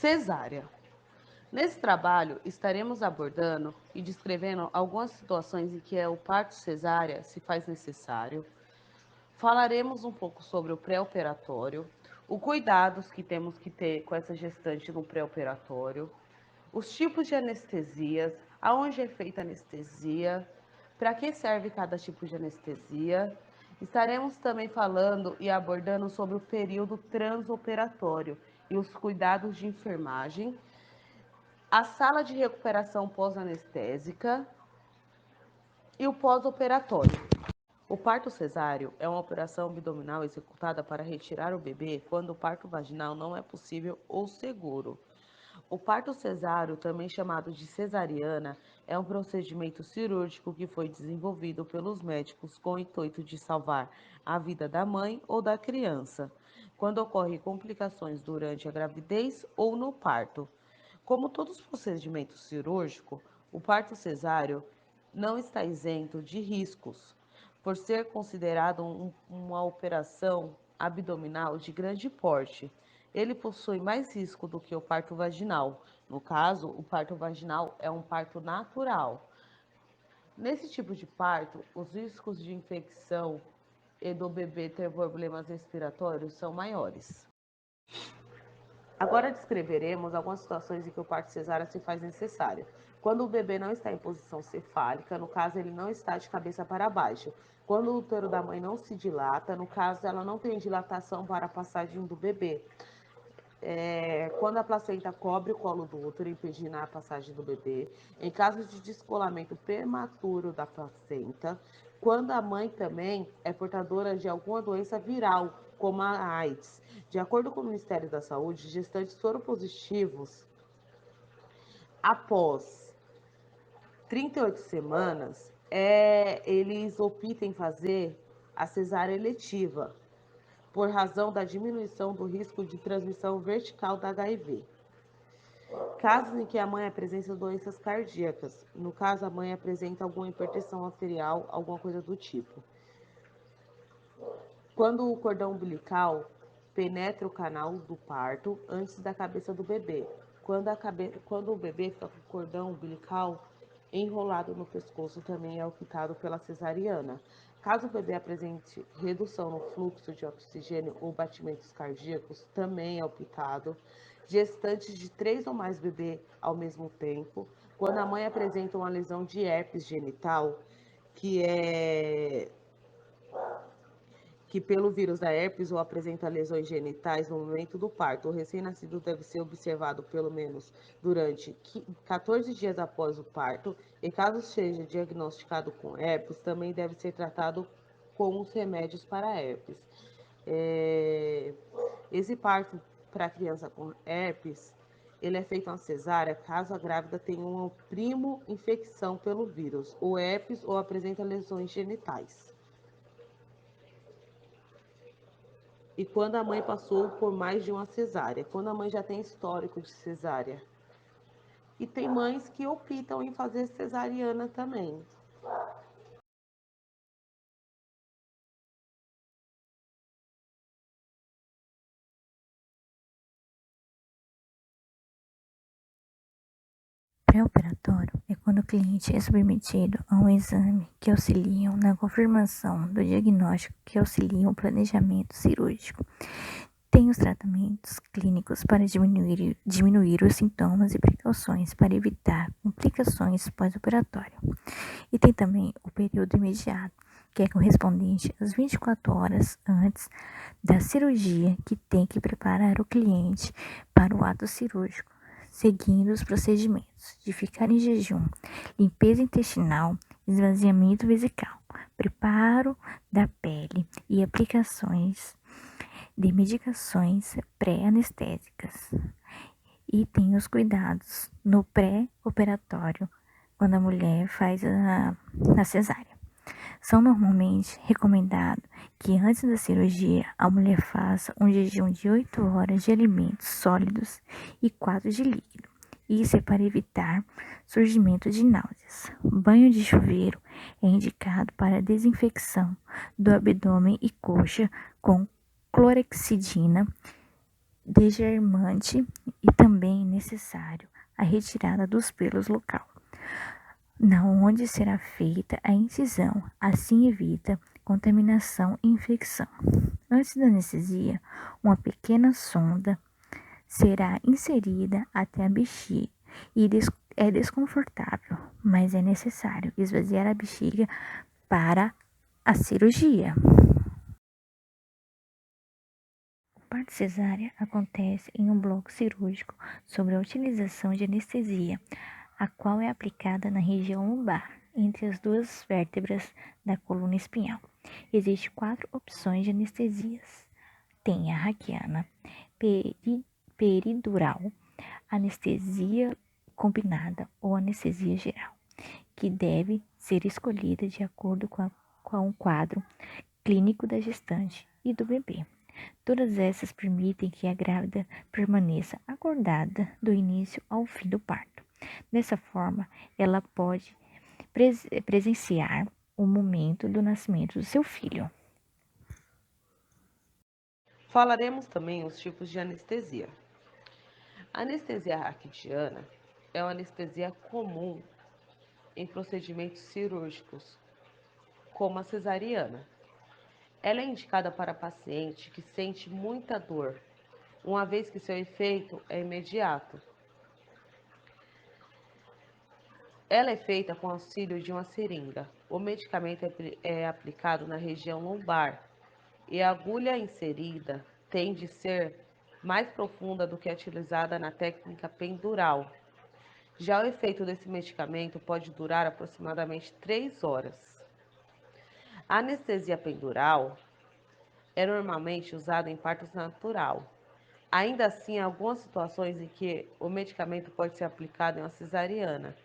Cesárea. Nesse trabalho, estaremos abordando e descrevendo algumas situações em que o parto cesárea se faz necessário. Falaremos um pouco sobre o pré-operatório, os cuidados que temos que ter com essa gestante no pré-operatório, os tipos de anestesias, aonde é feita a anestesia, para que serve cada tipo de anestesia. Estaremos também falando e abordando sobre o período transoperatório e os cuidados de enfermagem, a sala de recuperação pós-anestésica e o pós-operatório. O parto cesáreo é uma operação abdominal executada para retirar o bebê quando o parto vaginal não é possível ou seguro. O parto cesáreo, também chamado de cesariana, é um procedimento cirúrgico que foi desenvolvido pelos médicos com o intuito de salvar a vida da mãe ou da criança, quando ocorrem complicações durante a gravidez ou no parto. Como todos os procedimentos cirúrgicos, o parto cesáreo não está isento de riscos, por ser considerado uma operação abdominal de grande porte. Ele possui mais risco do que o parto vaginal. No caso, o parto vaginal é um parto natural. Nesse tipo de parto, os riscos de infecção e do bebê ter problemas respiratórios são maiores. Agora descreveremos algumas situações em que o parto cesárea se faz necessário. Quando o bebê não está em posição cefálica, no caso ele não está de cabeça para baixo. Quando o útero da mãe não se dilata, no caso ela não tem dilatação para a passagem do bebê. Quando a placenta cobre o colo do útero, impedindo a passagem do bebê. Em caso de descolamento prematuro da placenta. Quando a mãe também é portadora de alguma doença viral, como a AIDS. De acordo com o Ministério da Saúde, gestantes soropositivos após 38 semanas, eles optam em fazer a cesárea eletiva, por razão da diminuição do risco de transmissão vertical da HIV. Casos em que a mãe apresenta doenças cardíacas, no caso a mãe apresenta alguma hipertensão arterial, alguma coisa do tipo. Quando o cordão umbilical penetra o canal do parto antes da cabeça do bebê. Quando o bebê fica com o cordão umbilical enrolado no pescoço, também é optado pela cesariana. Caso o bebê apresente redução no fluxo de oxigênio ou batimentos cardíacos, também é optado. Gestantes de 3 ou mais bebês ao mesmo tempo. Quando a mãe apresenta uma lesão de herpes genital, que pelo vírus da herpes ou apresenta lesões genitais no momento do parto. O recém-nascido deve ser observado pelo menos durante 14 dias após o parto e caso seja diagnosticado com herpes, também deve ser tratado com os remédios para herpes. Esse parto para criança com herpes, ele é feito uma cesárea caso a grávida tenha uma primo infecção pelo vírus, o herpes ou apresenta lesões genitais. E quando a mãe passou por mais de uma cesárea, quando a mãe já tem histórico de cesárea. E tem mães que optam em fazer cesariana também. Pré-operatório é quando o cliente é submetido a um exame que auxiliam na confirmação do diagnóstico, que auxiliam o planejamento cirúrgico. Tem os tratamentos clínicos para diminuir os sintomas e precauções para evitar complicações pós-operatório. E tem também o período imediato, que é correspondente às 24 horas antes da cirurgia, que tem que preparar o cliente para o ato cirúrgico, seguindo os procedimentos de ficar em jejum, limpeza intestinal, esvaziamento vesical, preparo da pele e aplicações de medicações pré-anestésicas. E tem os cuidados no pré-operatório, quando a mulher faz a cesárea. São normalmente recomendados que antes da cirurgia a mulher faça um jejum de 8 horas de alimentos sólidos e 4 de líquido. Isso é para evitar surgimento de náuseas. Banho de chuveiro é indicado para desinfecção do abdômen e coxa com clorexidina desgermante e também necessário a retirada dos pelos local, na onde será feita a incisão, assim evita contaminação e infecção. Antes da anestesia, uma pequena sonda será inserida até a bexiga e é desconfortável, mas é necessário esvaziar a bexiga para a cirurgia. O parto cesárea acontece em um bloco cirúrgico sobre a utilização de anestesia, a qual é aplicada na região lombar, entre as duas vértebras da coluna espinhal. Existem 4 opções de anestesias. Tem a raquiana, peridural, anestesia combinada ou anestesia geral, que deve ser escolhida de acordo com o quadro clínico da gestante e do bebê. Todas essas permitem que a grávida permaneça acordada do início ao fim do parto. Dessa forma, ela pode presenciar o momento do nascimento do seu filho. Falaremos também os tipos de anestesia. A anestesia raquidiana é uma anestesia comum em procedimentos cirúrgicos, como a cesariana. Ela é indicada para paciente que sente muita dor, uma vez que seu efeito é imediato. Ela é feita com auxílio de uma seringa. O medicamento é aplicado na região lombar e a agulha inserida tem de ser mais profunda do que a utilizada na técnica pendural. Já o efeito desse medicamento pode durar aproximadamente 3 horas. A anestesia pendural é normalmente usada em parto natural. Ainda assim, há algumas situações em que o medicamento pode ser aplicado em uma cesariana.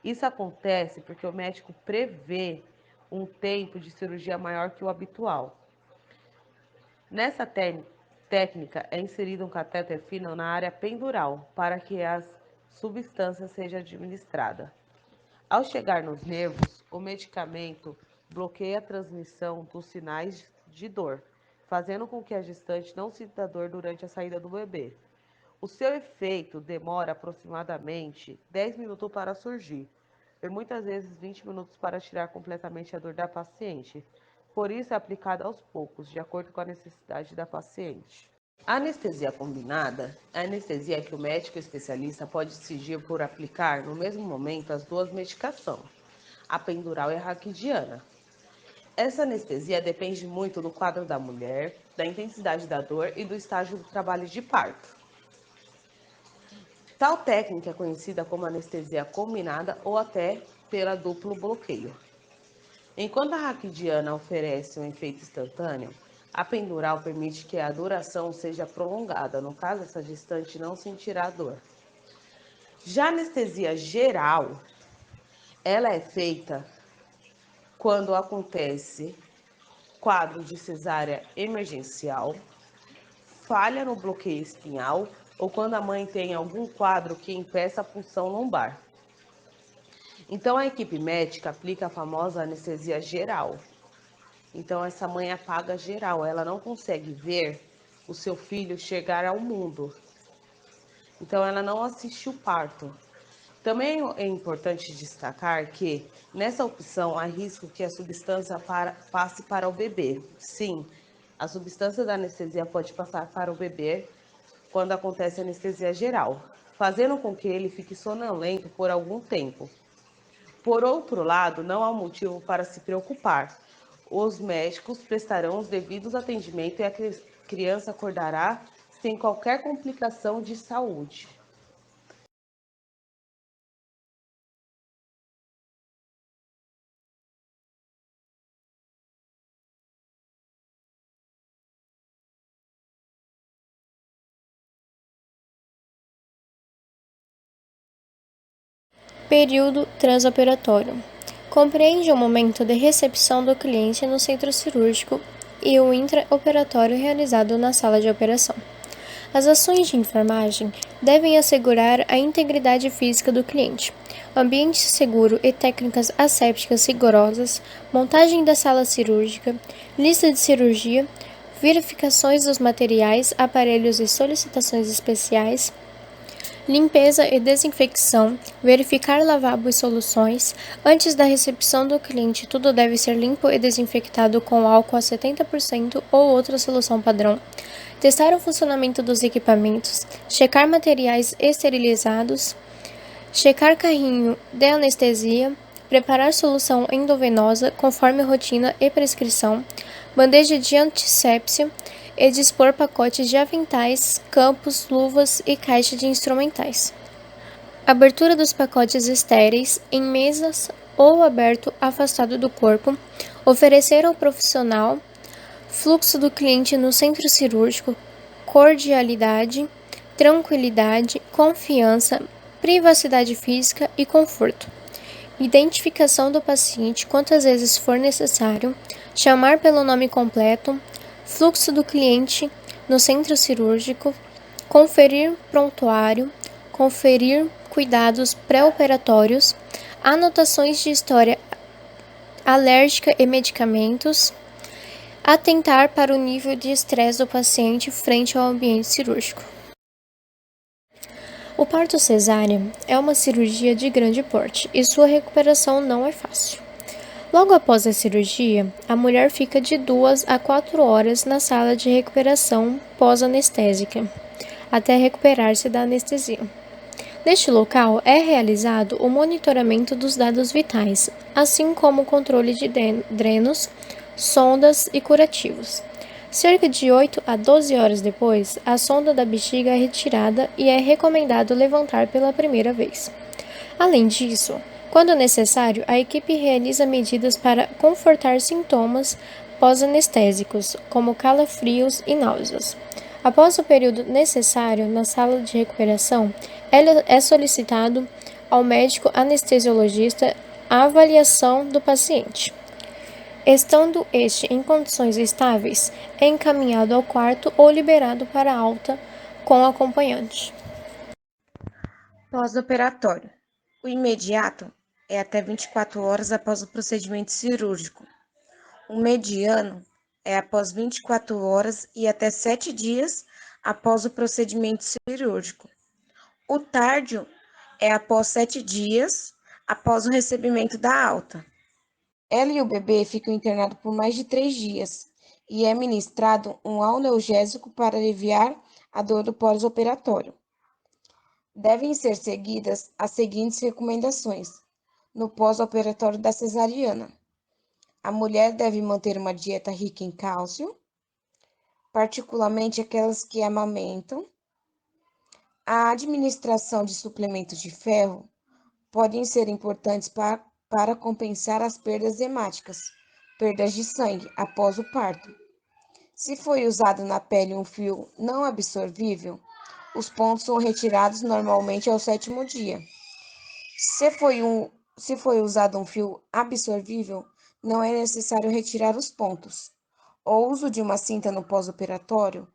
Isso acontece porque o médico prevê um tempo de cirurgia maior que o habitual. Nessa técnica é inserido um catéter fino na área pendural para que as substâncias sejam administradas. Ao chegar nos nervos, o medicamento bloqueia a transmissão dos sinais de dor, fazendo com que a gestante não sinta dor durante a saída do bebê. O seu efeito demora aproximadamente 10 minutos para surgir, e muitas vezes 20 minutos para tirar completamente a dor da paciente. Por isso é aplicado aos poucos, de acordo com a necessidade da paciente. A anestesia combinada é a anestesia que o médico especialista pode decidir por aplicar no mesmo momento as duas medicações, a pendural e a raquidiana. Essa anestesia depende muito do quadro da mulher, da intensidade da dor e do estágio do trabalho de parto. Tal técnica é conhecida como anestesia combinada ou até pela duplo bloqueio. Enquanto a raquidiana oferece um efeito instantâneo, a pendural permite que a duração seja prolongada, no caso, essa gestante não sentirá dor. Já a anestesia geral, ela é feita quando acontece quadro de cesárea emergencial, falha no bloqueio espinhal ou quando a mãe tem algum quadro que impeça a punção lombar. Então, a equipe médica aplica a famosa anestesia geral. Então, essa mãe apaga geral, ela não consegue ver o seu filho chegar ao mundo. Então, ela não assiste o parto. Também é importante destacar que, nessa opção, há risco que a substância passe para o bebê. Sim, a substância da anestesia pode passar para o bebê quando acontece a anestesia geral, fazendo com que ele fique sonolento por algum tempo. Por outro lado, não há motivo para se preocupar. Os médicos prestarão os devidos atendimentos e a criança acordará sem qualquer complicação de saúde. Período transoperatório. Compreende o momento de recepção do cliente no centro cirúrgico e o intraoperatório realizado na sala de operação. As ações de enfermagem devem assegurar a integridade física do cliente, ambiente seguro e técnicas assépticas rigorosas, montagem da sala cirúrgica, lista de cirurgia, verificações dos materiais, aparelhos e solicitações especiais, limpeza e desinfecção, verificar lavabo e soluções. Antes da recepção do cliente, tudo deve ser limpo e desinfectado com álcool a 70% ou outra solução padrão. Testar o funcionamento dos equipamentos, checar materiais esterilizados, checar carrinho de anestesia, preparar solução endovenosa conforme rotina e prescrição, bandeja de antissépsia e dispor pacotes de aventais, campos, luvas e caixa de instrumentais. Abertura dos pacotes estéreis em mesas ou aberto afastado do corpo, oferecer ao profissional, fluxo do cliente no centro cirúrgico, cordialidade, tranquilidade, confiança, privacidade física e conforto. Identificação do paciente quantas vezes for necessário, chamar pelo nome completo, fluxo do cliente no centro cirúrgico, conferir prontuário, conferir cuidados pré-operatórios, anotações de história alérgica e medicamentos, atentar para o nível de estresse do paciente frente ao ambiente cirúrgico. O parto cesáreo é uma cirurgia de grande porte e sua recuperação não é fácil. Logo após a cirurgia, a mulher fica de 2 a 4 horas na sala de recuperação pós-anestésica, até recuperar-se da anestesia. Neste local é realizado o monitoramento dos dados vitais, assim como o controle de drenos, sondas e curativos. Cerca de 8 a 12 horas depois, a sonda da bexiga é retirada e é recomendado levantar pela primeira vez. Além disso, quando necessário, a equipe realiza medidas para confortar sintomas pós-anestésicos, como calafrios e náuseas. Após o período necessário na sala de recuperação, é solicitado ao médico anestesiologista a avaliação do paciente. Estando este em condições estáveis, é encaminhado ao quarto ou liberado para alta com acompanhante. Pós-operatório. O imediato é até 24 horas após o procedimento cirúrgico. O mediano é após 24 horas e até 7 dias após o procedimento cirúrgico. O tardio é após 7 dias após o recebimento da alta. Ela e o bebê ficam internados por mais de 3 dias e é ministrado um analgésico para aliviar a dor do pós-operatório. Devem ser seguidas as seguintes recomendações no pós-operatório da cesariana. A mulher deve manter uma dieta rica em cálcio, particularmente aquelas que amamentam. A administração de suplementos de ferro podem ser importantes para compensar as perdas hemáticas, perdas de sangue após o parto. Se foi usado na pele um fio não absorvível, os pontos são retirados normalmente ao 7º dia. Se foi usado um fio absorvível, não é necessário retirar os pontos. O uso de uma cinta no pós-operatório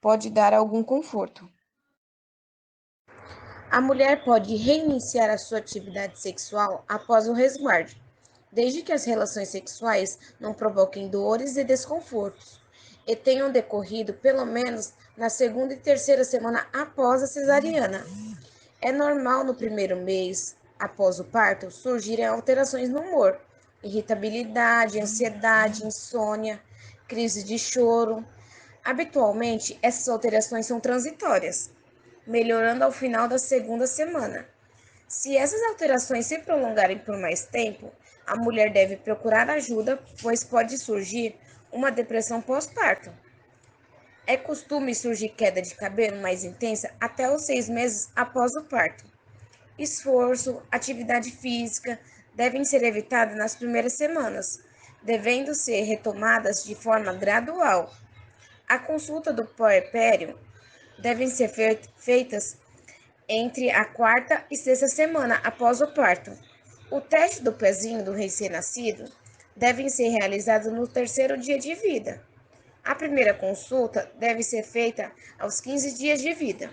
pode dar algum conforto. A mulher pode reiniciar a sua atividade sexual após o resguarde, desde que as relações sexuais não provoquem dores e desconfortos e tenham decorrido pelo menos na 2ª e 3ª semana após a cesariana. É normal no primeiro mês após o parto surgirem alterações no humor, irritabilidade, ansiedade, insônia, crise de choro. Habitualmente, essas alterações são transitórias, melhorando ao final da 2ª semana. Se essas alterações se prolongarem por mais tempo, a mulher deve procurar ajuda, pois pode surgir uma depressão pós-parto. É costume surgir queda de cabelo mais intensa até os 6 meses após o parto. Esforço, atividade física devem ser evitadas nas primeiras semanas, devendo ser retomadas de forma gradual. A consulta do puerpério devem ser feitas entre a 4ª e 6ª semana após o parto. O teste do pezinho do recém-nascido deve ser realizado no 3º dia de vida. A primeira consulta deve ser feita aos 15 dias de vida.